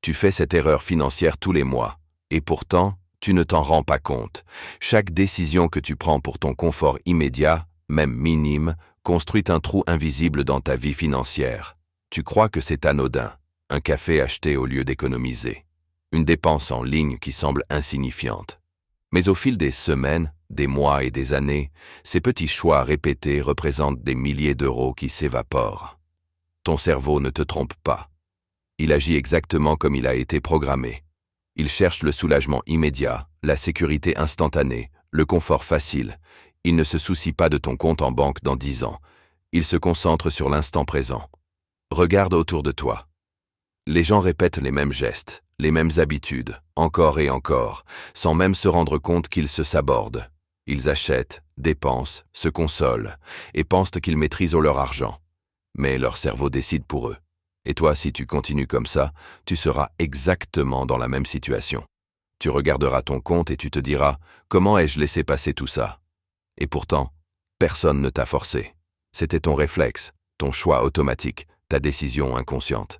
Tu fais cette erreur financière tous les mois. Et pourtant, tu ne t'en rends pas compte. Chaque décision que tu prends pour ton confort immédiat, même minime, construit un trou invisible dans ta vie financière. Tu crois que c'est anodin. Un café acheté au lieu d'économiser. Une dépense en ligne qui semble insignifiante. Mais au fil des semaines, des mois et des années, ces petits choix répétés représentent des milliers d'euros qui s'évaporent. Ton cerveau ne te trompe pas. Il agit exactement comme il a été programmé. Il cherche le soulagement immédiat, la sécurité instantanée, le confort facile. Il ne se soucie pas de ton compte en banque dans 10 ans. Il se concentre sur l'instant présent. Regarde autour de toi. Les gens répètent les mêmes gestes, les mêmes habitudes, encore et encore, sans même se rendre compte qu'ils se sabordent. Ils achètent, dépensent, se consolent, et pensent qu'ils maîtrisent leur argent. Mais leur cerveau décide pour eux. Et toi, si tu continues comme ça, tu seras exactement dans la même situation. Tu regarderas ton compte et tu te diras « Comment ai-je laissé passer tout ça ?» Et pourtant, personne ne t'a forcé. C'était ton réflexe, ton choix automatique, ta décision inconsciente.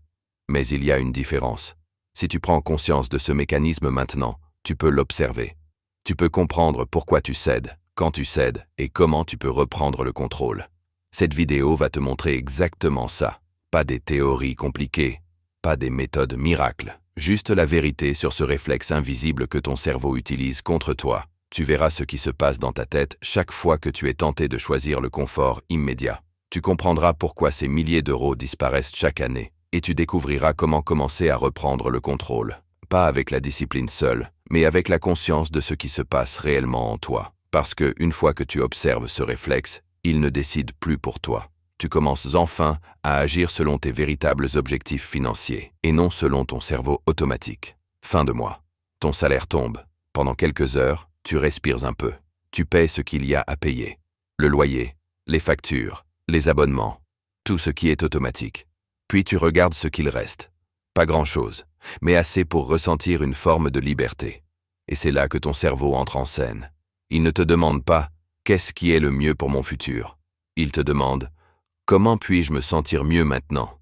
Mais il y a une différence. Si tu prends conscience de ce mécanisme maintenant, tu peux l'observer. Tu peux comprendre pourquoi tu cèdes, quand tu cèdes et comment tu peux reprendre le contrôle. Cette vidéo va te montrer exactement ça. Pas des théories compliquées, pas des méthodes miracles, juste la vérité sur ce réflexe invisible que ton cerveau utilise contre toi. Tu verras ce qui se passe dans ta tête chaque fois que tu es tenté de choisir le confort immédiat. Tu comprendras pourquoi ces milliers d'euros disparaissent chaque année et tu découvriras comment commencer à reprendre le contrôle. Pas avec la discipline seule, mais avec la conscience de ce qui se passe réellement en toi. Parce que, une fois que tu observes ce réflexe, il ne décide plus pour toi. Tu commences enfin à agir selon tes véritables objectifs financiers et non selon ton cerveau automatique. Fin de mois. Ton salaire tombe. Pendant quelques heures, tu respires un peu. Tu paies ce qu'il y a à payer. Le loyer, les factures, les abonnements, tout ce qui est automatique. Puis tu regardes ce qu'il reste. Pas grand-chose, mais assez pour ressentir une forme de liberté. Et c'est là que ton cerveau entre en scène. Il ne te demande pas « Qu'est-ce qui est le mieux pour mon futur ?» Il te demande « Comment puis-je me sentir mieux maintenant ?»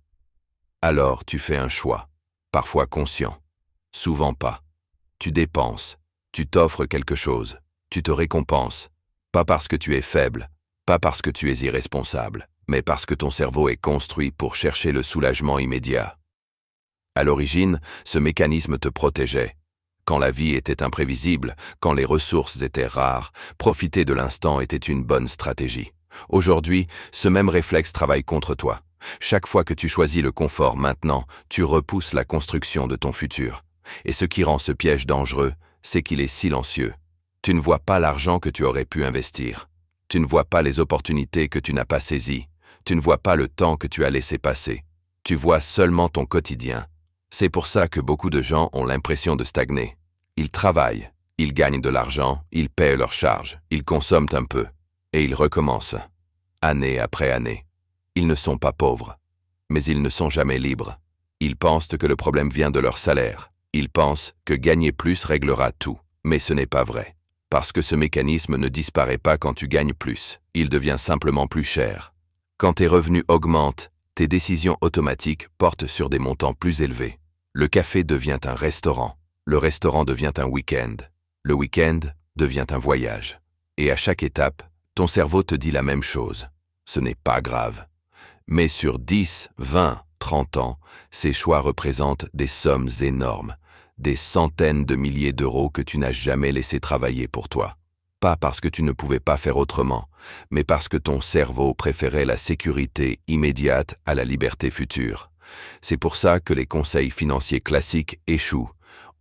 Alors tu fais un choix, parfois conscient, souvent pas. Tu dépenses, tu t'offres quelque chose, tu te récompenses, pas parce que tu es faible, pas parce que tu es irresponsable, mais parce que ton cerveau est construit pour chercher le soulagement immédiat. À l'origine, ce mécanisme te protégeait. Quand la vie était imprévisible, quand les ressources étaient rares, profiter de l'instant était une bonne stratégie. Aujourd'hui, ce même réflexe travaille contre toi. Chaque fois que tu choisis le confort maintenant, tu repousses la construction de ton futur. Et ce qui rend ce piège dangereux, c'est qu'il est silencieux. Tu ne vois pas l'argent que tu aurais pu investir. Tu ne vois pas les opportunités que tu n'as pas saisies. Tu ne vois pas le temps que tu as laissé passer. Tu vois seulement ton quotidien. C'est pour ça que beaucoup de gens ont l'impression de stagner. Ils travaillent, ils gagnent de l'argent, ils paient leurs charges, ils consomment un peu. Et ils recommencent, année après année. Ils ne sont pas pauvres, mais ils ne sont jamais libres. Ils pensent que le problème vient de leur salaire. Ils pensent que gagner plus réglera tout, mais ce n'est pas vrai. Parce que ce mécanisme ne disparaît pas quand tu gagnes plus, il devient simplement plus cher. Quand tes revenus augmentent, tes décisions automatiques portent sur des montants plus élevés. Le café devient un restaurant, le restaurant devient un week-end, le week-end devient un voyage. Et à chaque étape, ton cerveau te dit la même chose. Ce n'est pas grave. Mais sur 10, 20, 30 ans, ces choix représentent des sommes énormes, des centaines de milliers d'euros que tu n'as jamais laissé travailler pour toi. Pas parce que tu ne pouvais pas faire autrement, mais parce que ton cerveau préférait la sécurité immédiate à la liberté future. C'est pour ça que les conseils financiers classiques échouent.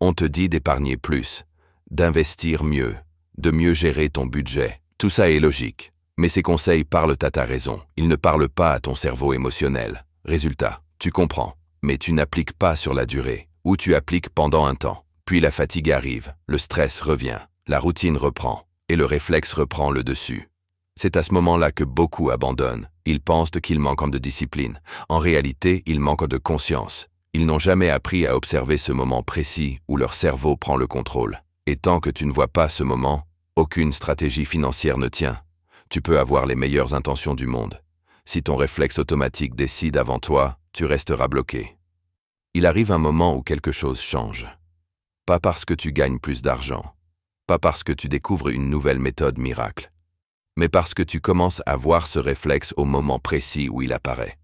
On te dit d'épargner plus, d'investir mieux, de mieux gérer ton budget. Tout ça est logique. Mais ces conseils parlent à ta raison. Ils ne parlent pas à ton cerveau émotionnel. Résultat, tu comprends, mais tu n'appliques pas sur la durée, ou tu appliques pendant un temps. Puis la fatigue arrive, le stress revient, la routine reprend, et le réflexe reprend le dessus. C'est à ce moment-là que beaucoup abandonnent. Ils pensent qu'ils manquent de discipline. En réalité, ils manquent de conscience. Ils n'ont jamais appris à observer ce moment précis où leur cerveau prend le contrôle. Et tant que tu ne vois pas ce moment, aucune stratégie financière ne tient. Tu peux avoir les meilleures intentions du monde. Si ton réflexe automatique décide avant toi, tu resteras bloqué. Il arrive un moment où quelque chose change. Pas parce que tu gagnes plus d'argent, pas parce que tu découvres une nouvelle méthode miracle, mais parce que tu commences à voir ce réflexe au moment précis où il apparaît.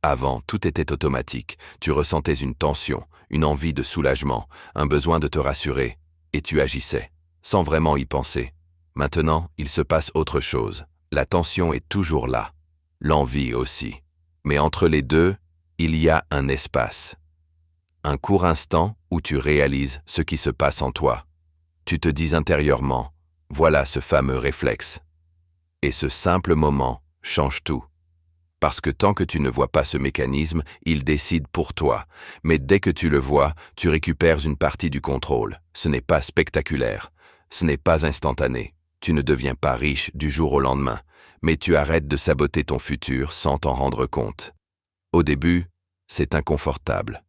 Avant, tout était automatique. Tu ressentais une tension, une envie de soulagement, un besoin de te rassurer, et tu agissais, sans vraiment y penser. Maintenant, il se passe autre chose. La tension est toujours là, l'envie aussi. Mais entre les deux, il y a un espace. Un court instant où tu réalises ce qui se passe en toi. Tu te dis intérieurement, voilà ce fameux réflexe. Et ce simple moment change tout. Parce que tant que tu ne vois pas ce mécanisme, il décide pour toi. Mais dès que tu le vois, tu récupères une partie du contrôle. Ce n'est pas spectaculaire. Ce n'est pas instantané. Tu ne deviens pas riche du jour au lendemain. Mais tu arrêtes de saboter ton futur sans t'en rendre compte. Au début, c'est inconfortable.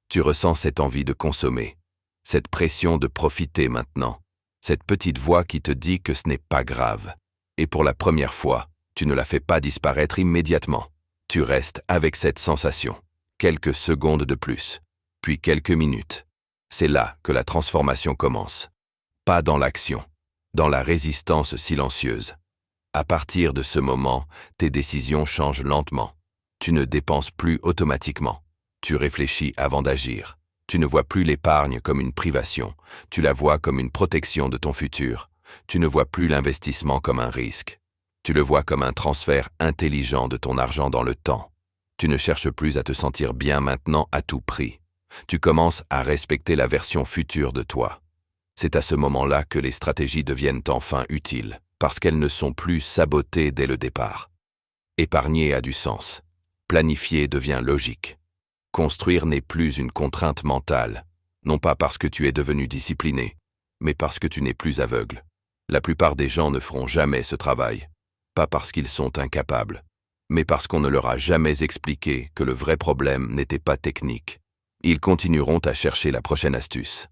Tu ressens cette envie de consommer. Cette pression de profiter maintenant. Cette petite voix qui te dit que ce n'est pas grave. Et pour la première fois, tu ne la fais pas disparaître immédiatement. Tu restes avec cette sensation. Quelques secondes de plus, puis quelques minutes. C'est là que la transformation commence. Pas dans l'action, dans la résistance silencieuse. À partir de ce moment, tes décisions changent lentement. Tu ne dépenses plus automatiquement. Tu réfléchis avant d'agir. Tu ne vois plus l'épargne comme une privation. Tu la vois comme une protection de ton futur. Tu ne vois plus l'investissement comme un risque. Tu le vois comme un transfert intelligent de ton argent dans le temps. Tu ne cherches plus à te sentir bien maintenant à tout prix. Tu commences à respecter la version future de toi. C'est à ce moment-là que les stratégies deviennent enfin utiles, parce qu'elles ne sont plus sabotées dès le départ. Épargner a du sens. Planifier devient logique. Construire n'est plus une contrainte mentale, non pas parce que tu es devenu discipliné, mais parce que tu n'es plus aveugle. La plupart des gens ne feront jamais ce travail. Pas parce qu'ils sont incapables, mais parce qu'on ne leur a jamais expliqué que le vrai problème n'était pas technique. Ils continueront à chercher la prochaine astuce,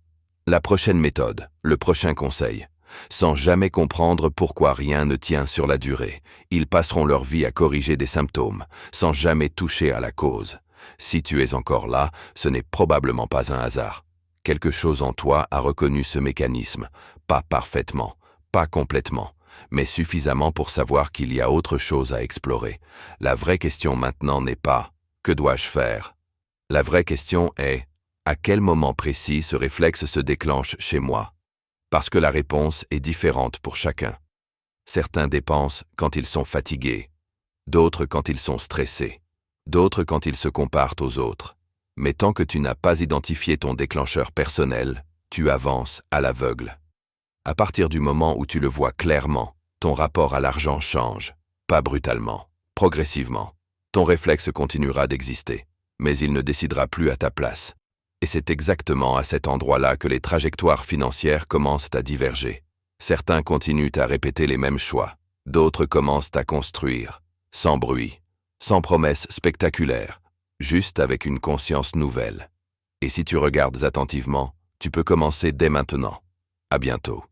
la prochaine méthode, le prochain conseil, sans jamais comprendre pourquoi rien ne tient sur la durée. Ils passeront leur vie à corriger des symptômes, sans jamais toucher à la cause. Si tu es encore là, ce n'est probablement pas un hasard. Quelque chose en toi a reconnu ce mécanisme, pas parfaitement, pas complètement, mais suffisamment pour savoir qu'il y a autre chose à explorer. La vraie question maintenant n'est pas « que dois-je faire ?» La vraie question est « à quel moment précis ce réflexe se déclenche chez moi ?» Parce que la réponse est différente pour chacun. Certains dépensent quand ils sont fatigués, d'autres quand ils sont stressés, d'autres quand ils se comparent aux autres. Mais tant que tu n'as pas identifié ton déclencheur personnel, tu avances à l'aveugle. À partir du moment où tu le vois clairement, ton rapport à l'argent change, pas brutalement, progressivement. Ton réflexe continuera d'exister, mais il ne décidera plus à ta place. Et c'est exactement à cet endroit-là que les trajectoires financières commencent à diverger. Certains continuent à répéter les mêmes choix, d'autres commencent à construire, sans bruit, sans promesses spectaculaires, juste avec une conscience nouvelle. Et si tu regardes attentivement, tu peux commencer dès maintenant. À bientôt.